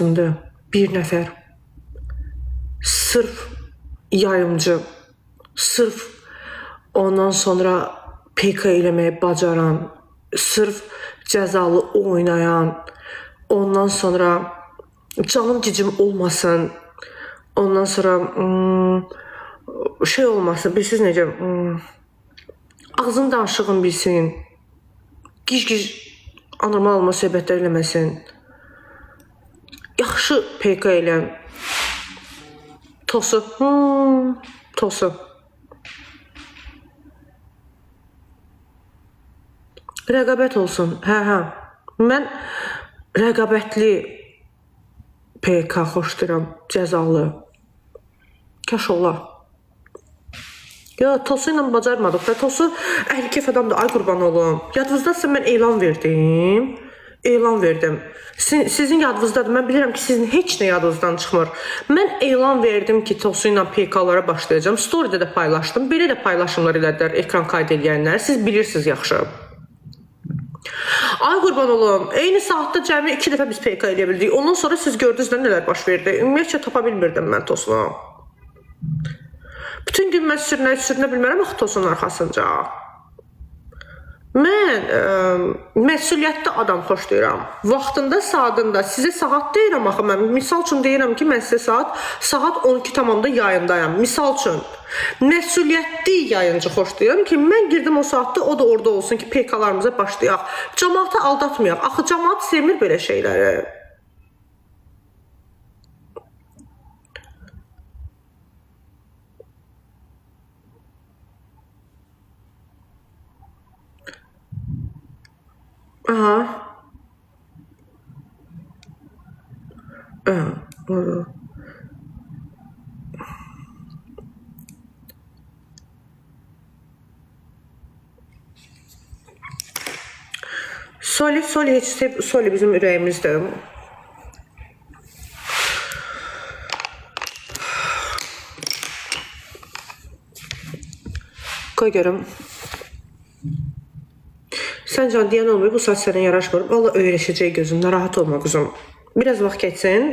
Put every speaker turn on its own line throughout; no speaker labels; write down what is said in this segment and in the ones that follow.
lazımdır. Bir nəfər. Sırf yayımcı, sırf ondan sonra PK eləməyi bacaran, sırf cəzalı oynayan, ondan sonra canım cicim olmasın, ondan sonra şey olmasın, bilirsiniz necə, ağzını danışığın bilsin, gic-gic anormal olma söhbətlər eləməsin, yaxşı PK eləyən, tosu, tosu. Rəqabət olsun, hə. Mən rəqabətli PK xoşlayıram, cəzalı. Kaş ola. Ya, Tosu ilə bacarmadıq da. Tosu əhlikef adamdır, ay qurban olum. Yadınızdadsa mən elan verdim. Sizin yadınızdadır. Mən bilirəm ki, sizin heç nə yadınızdan çıxmır. Mən elan verdim ki, Tosu ilə PK-lara başlayacağım. Story'də də paylaşdım. Belə də paylaşımlar elədilər ekran qayd edənlər. Siz bilirsiniz yaxşı. Ay qurban olum, eyni saatda cəmi 2 dəfə biz PK eləyə bildik. Ondan sonra siz gördünüz nələr baş verdi. Ümumiyyətcə tapa bilmirdim mən Tosunu. Bütün gün mən sürünə bilmərəm axı Tosunun arxasınca. Mən məsuliyyətli adam xoşlayıram. Vaxtında, saatında. Sizə saat deyirəm axı mən. Misal üçün deyirəm ki, mən sizə saat 12:00-da yayındayım. Misal üçün. Məsuliyyətli yayıncı xoşlayıram ki, mən girdim o saatda, o da orada olsun ki, PK-larımıza başlayaq. Cəmaatı aldatmayaq. Axı cəmaat sevmir belə şeyləri. Aha. Soli bizim ürəyimizdir. Qoy görüm. Sən can deyən olmuyor, bu saat sənə yaraşmır. Valla öyrəşəcək gözün, narahat olma quzum. Biraz vaxt geçsin,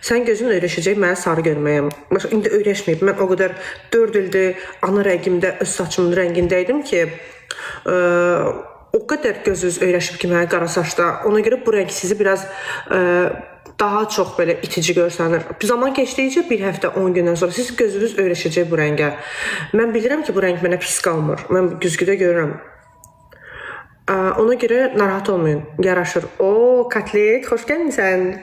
sən gözün öyrəşəcək mənə sarı görməyəm. İndi öyrəşməyib, mən o qədər 4 ildir ana rəngimdə, öz saçımın rəngindəydim ki, o qədər gözünüz öyrəşib ki, mənə qara saçda. Ona görə bu rəng sizi biraz daha çox belə itici görsənir. Zaman keçdikcə bir həftə, 10 gündən sonra siz gözünüz öyrəşəcək bu rəngə. Mən bilirəm ki, bu rəng mənə pis qalmır. Mən güzgüdə görürəm. Ona görə narahat olmayın, yaraşır. O, Katlet, xoş gəlmişsən.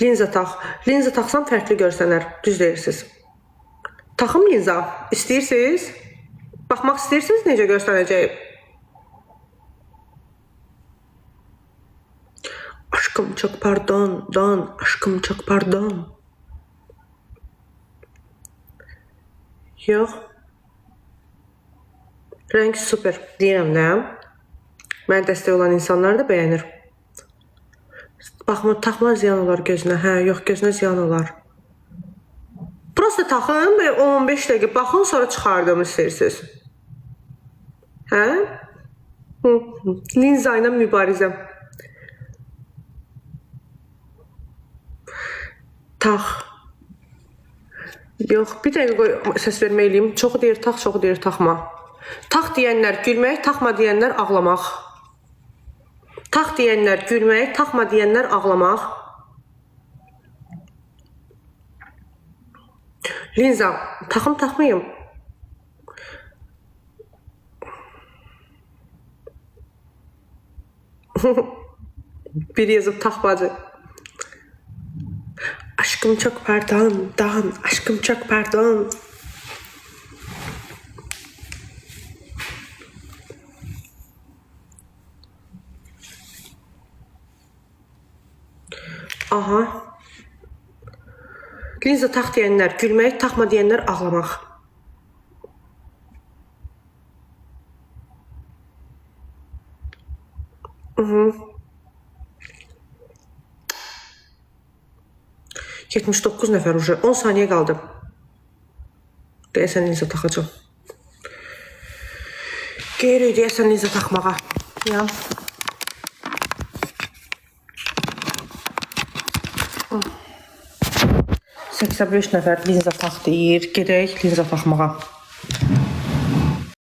Linza tax. Linza taxsam fərqli görsənər, düz deyirsiniz. Taxım linza, istəyirsiniz? Baxmaq istəyirsiniz necə göstərəcəyim? Aşkım çok pardon, don, aşkım çok pardon. Yox. Renk süper. Deyirəm də. Mənə dəstək olan insanlar da bəyənir. Baxma, taxma ziyan olar gözünə. Hə, yox, gözünə ziyan olar. Prosta taxın, 15 dəqiqə baxın, sonra çıxardım istəyirsiniz. Hə? Linza ilə mübarizəm. Tax. Yox, bir dəqiqə qoy, səs verməliyim. Çoxu deyir tax, çoxu deyir taxma. Tax deyənlər gülmək, taxma deyənlər ağlamaq. Tax deyənlər gülmək, taxma deyənlər ağlamaq. Linza, taxım taxmayım. Bir yazıb tax bacı. Aşkım çok pardon, Dan. Aşkım çok pardon. Aha. Linza tax deyənlər gülmək, taxma deyənlər ağlamaq. Hı-hı. 79 nəfər ucu. 10 saniyə qaldı. Deyəsən Linza taxacaq. Geri deyəsən linza taxmağa. Ya. 85 nəfər linza tax deyir. Gedək linza taxmağa.